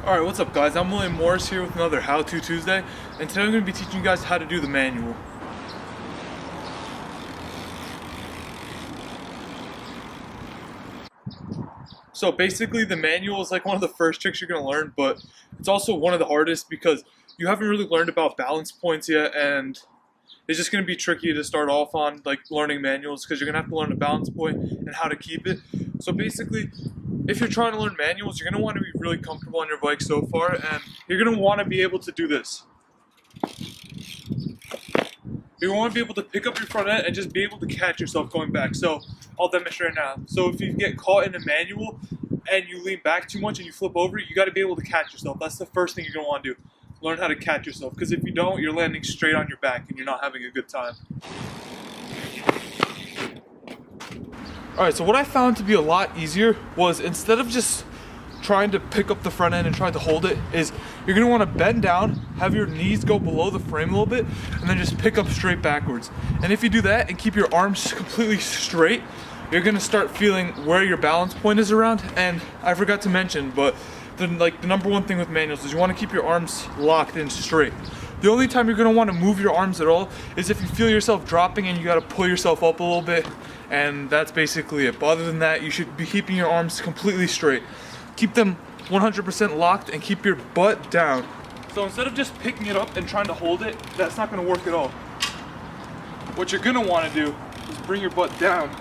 Alright, what's up guys? I'm William Morris here with another How To Tuesday, and today I'm going to be teaching you guys how to do the manual. So basically the manual is like one of the first tricks you're going to learn, but it's also one of the hardest because you haven't really learned about balance points yet, and it's just going to be tricky to start off on like learning manuals because you're going to have to learn a balance point and how to keep it. So basically, if you're trying to learn manuals, you're going to want to be really comfortable on your bike so far, and you're going to want to be able to do this. You want to be able to pick up your front end and just be able to catch yourself going back. So I'll demonstrate now. So if you get caught in a manual and you lean back too much and you flip over, you got to be able to catch yourself. That's the first thing you're going to want to do. Learn how to catch yourself, because if you don't, you're landing straight on your back and you're not having a good time. Alright, so what I found to be a lot easier was, instead of just trying to pick up the front end and try to hold it, is you're going to want to bend down, have your knees go below the frame a little bit, and then just pick up straight backwards. And if you do that and keep your arms completely straight, you're going to start feeling where your balance point is around. And I forgot to mention, but the number one thing with manuals is you want to keep your arms locked in straight. The only time you're going to want to move your arms at all is if you feel yourself dropping and you got to pull yourself up a little bit, and that's basically it. But other than that, you should be keeping your arms completely straight. Keep them 100% locked and keep your butt down. So instead of just picking it up and trying to hold it, that's not going to work at all. What you're going to want to do is bring your butt down.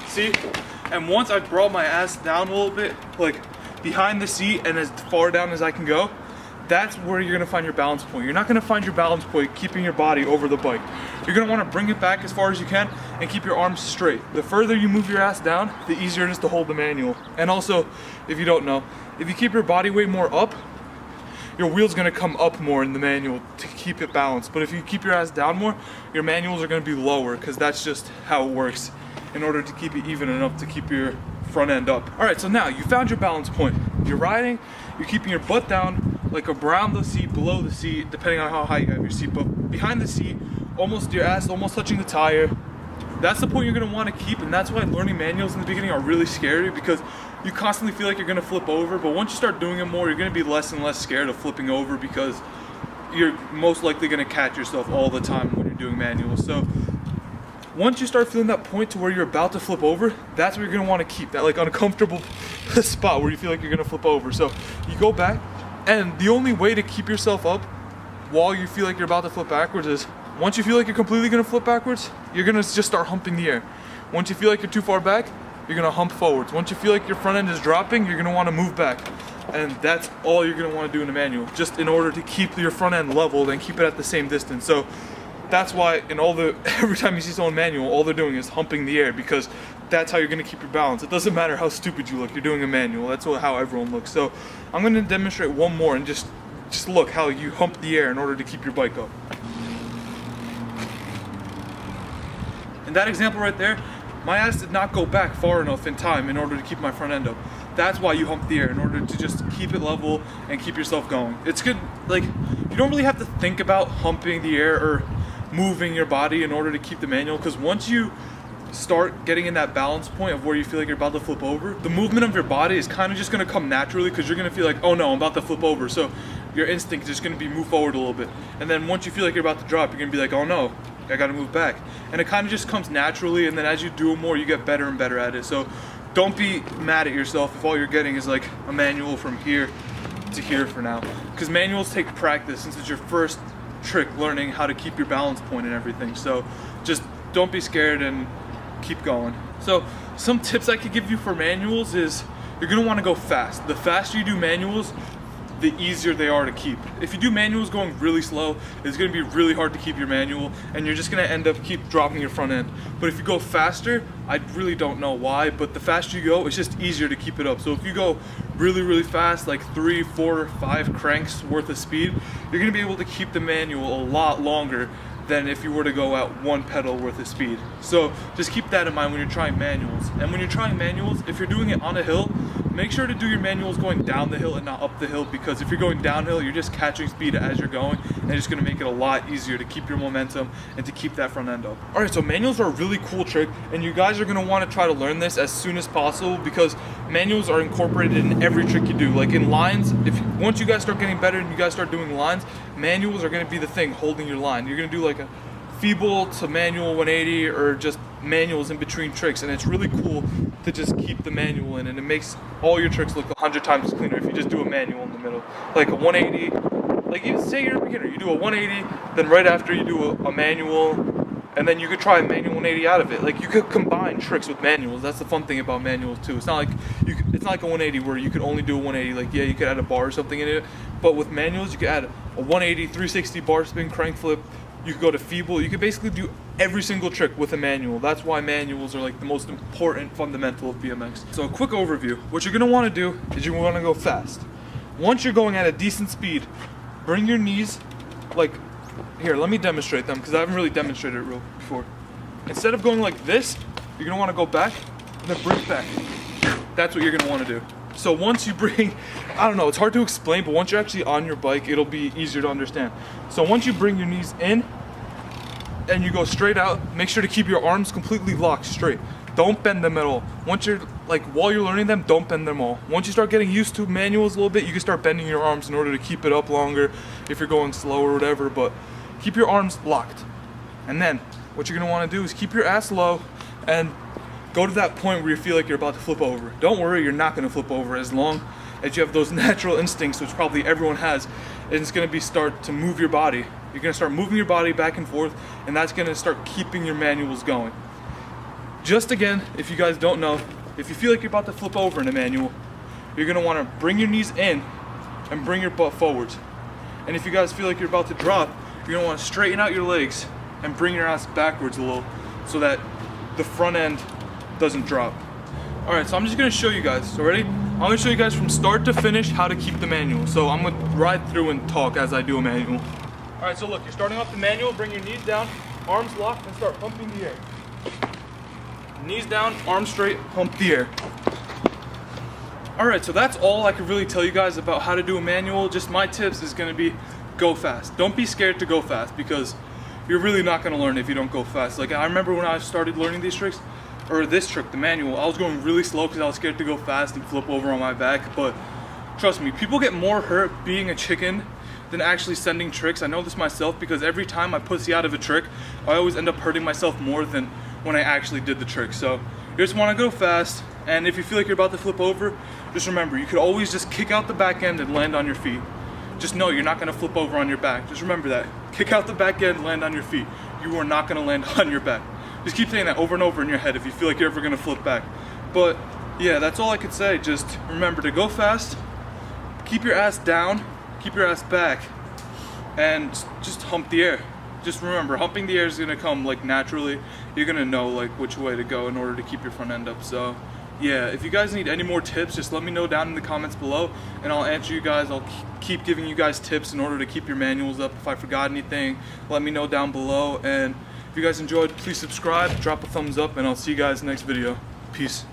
See? And once I brought my ass down a little bit, like behind the seat and as far down as I can go, that's where you're going to find your balance point. You're not going to find your balance point keeping your body over the bike. You're going to want to bring it back as far as you can and keep your arms straight. The further you move your ass down, the easier it is to hold the manual. And also, if you don't know, if you keep your body weight more up, your wheel's going to come up more in the manual to keep it balanced. But if you keep your ass down more, your manuals are going to be lower, because that's just how it works in order to keep it even enough to keep your front end up. Alright, so now you found your balance point. You're riding, you're keeping your butt down, like around the seat, below the seat, depending on how high you have your seat, but behind the seat, almost your ass almost touching the tire. That's the point you're going to want to keep, and that's why learning manuals in the beginning are really scary, because you constantly feel like you're going to flip over. But once you start doing it more, you're going to be less and less scared of flipping over, because you're most likely going to catch yourself all the time when you're doing manuals. So once you start feeling that point to where you're about to flip over, that's where you're going to want to keep that like uncomfortable spot where you feel like you're going to flip over. So you go back, and the only way to keep yourself up while you feel like you're about to flip backwards is, once you feel like you're completely going to flip backwards, you're going to just start humping the air. Once you feel like you're too far back, you're going to hump forwards. Once you feel like your front end is dropping, you're going to want to move back. And that's all you're going to want to do in a manual, just in order to keep your front end leveled and keep it at the same distance. So that's why every time you see someone manual, all they're doing is humping the air, because that's how you're going to keep your balance. It doesn't matter how stupid you look, you're doing a manual. That's how everyone looks. So I'm going to demonstrate one more, and just look how you hump the air in order to keep your bike up. In that example right there, my ass did not go back far enough in time in order to keep my front end up. That's why you hump the air, in order to just keep it level and keep yourself going. It's good, like, you don't really have to think about humping the air or moving your body in order to keep the manual, because once you start getting in that balance point of where you feel like you're about to flip over, the movement of your body is kind of just going to come naturally, because you're going to feel like, oh no, I'm about to flip over. So your instinct is going to be move forward a little bit. And then once you feel like you're about to drop, you're going to be like, oh no, I got to move back. And it kind of just comes naturally, and then as you do it more, you get better and better at it. So don't be mad at yourself if all you're getting is like a manual from here to here for now, because manuals take practice, since it's your first trick learning how to keep your balance point and everything. So just don't be scared and keep going. So some tips I could give you for manuals is, you're going to want to go fast. The faster you do manuals, the easier they are to keep. If you do manuals going really slow, it's going to be really hard to keep your manual, and you're just going to end up keep dropping your front end. But if you go faster, I really don't know why, but the faster you go, it's just easier to keep it up. So if you go really, really fast, like 3, 4, 5 cranks worth of speed, you're going to be able to keep the manual a lot longer than if you were to go at 1 pedal worth of speed. So just keep that in mind when you're trying manuals. And when you're trying manuals, if you're doing it on a hill, make sure to do your manuals going down the hill and not up the hill, because if you're going downhill, you're just catching speed as you're going, and it's going to make it a lot easier to keep your momentum and to keep that front end up. All right, so manuals are a really cool trick, and you guys are going to want to try to learn this as soon as possible, because manuals are incorporated in every trick you do. Like in lines, once you guys start getting better and you guys start doing lines, manuals are going to be the thing holding your line. You're going to do like a feeble to manual 180 or just manuals in between tricks, and it's really cool to just keep the manual in, and it makes all your tricks look 100 times cleaner if you just do a manual in the middle. Like a 180, like even say you're a beginner, you do a 180, then right after you do a manual, and then you could try a manual 180 out of it. Like you could combine tricks with manuals. That's the fun thing about manuals too. It's not like it's not like a 180 where you could only do a 180. Like yeah, you could add a bar or something in it, but with manuals you could add a 180, 360 bar spin, crank flip. You could go to feeble. You could basically do every single trick with a manual. That's why manuals are like the most important fundamental of BMX. So a quick overview. What you're gonna wanna do is you wanna go fast. Once you're going at a decent speed, bring your knees, like, here, let me demonstrate them because I haven't really demonstrated it real before. Instead of going like this, you're gonna wanna go back and then bring it back. That's what you're gonna wanna do. So once you bring, I don't know, it's hard to explain, but once you're actually on your bike, it'll be easier to understand. So once you bring your knees in and you go straight out, make sure to keep your arms completely locked straight. Don't bend them at all. Once you're, like, while you're learning them, don't bend them all. Once you start getting used to manuals a little bit, you can start bending your arms in order to keep it up longer if you're going slow or whatever, but keep your arms locked. And then what you're gonna wanna do is keep your ass low and go to that point where you feel like you're about to flip over. Don't worry, you're not gonna flip over as long as you have those natural instincts, which probably everyone has, and it's gonna be start to move your body. You're gonna start moving your body back and forth, and that's gonna start keeping your manuals going. Just again, if you guys don't know, if you feel like you're about to flip over in a manual, you're gonna wanna bring your knees in and bring your butt forwards. And if you guys feel like you're about to drop, you're gonna wanna straighten out your legs and bring your ass backwards a little so that the front end doesn't drop. All right, so I'm just gonna show you guys. So ready? I'm gonna show you guys from start to finish how to keep the manual. So I'm gonna ride through and talk as I do a manual. All right, so look, you're starting off the manual, bring your knees down, arms locked, and start pumping the air. Knees down, arms straight, pump the air. All right, so that's all I could really tell you guys about how to do a manual. Just my tips is gonna be go fast. Don't be scared to go fast, because you're really not gonna learn if you don't go fast. Like I remember when I started learning these tricks, or this trick, the manual, I was going really slow because I was scared to go fast and flip over on my back. But trust me, people get more hurt being a chicken than actually sending tricks. I know this myself, because every time I pussy out of a trick, I always end up hurting myself more than when I actually did the trick. So you just want to go fast, and if you feel like you're about to flip over, just remember, you could always just kick out the back end and land on your feet. Just know you're not going to flip over on your back. Just remember that. Kick out the back end, land on your feet. You are not going to land on your back. Just keep saying that over and over in your head if you feel like you're ever gonna flip back. But yeah, that's all I could say. Just remember to go fast, keep your ass down, keep your ass back, and just hump the air. Just remember, humping the air is gonna come like naturally. You're gonna know like which way to go in order to keep your front end up. So yeah, if you guys need any more tips, just let me know down in the comments below, and I'll answer you guys. I'll keep giving you guys tips in order to keep your manuals up. If I forgot anything, let me know down below. And if you guys enjoyed, please subscribe, drop a thumbs up, and I'll see you guys next video. Peace.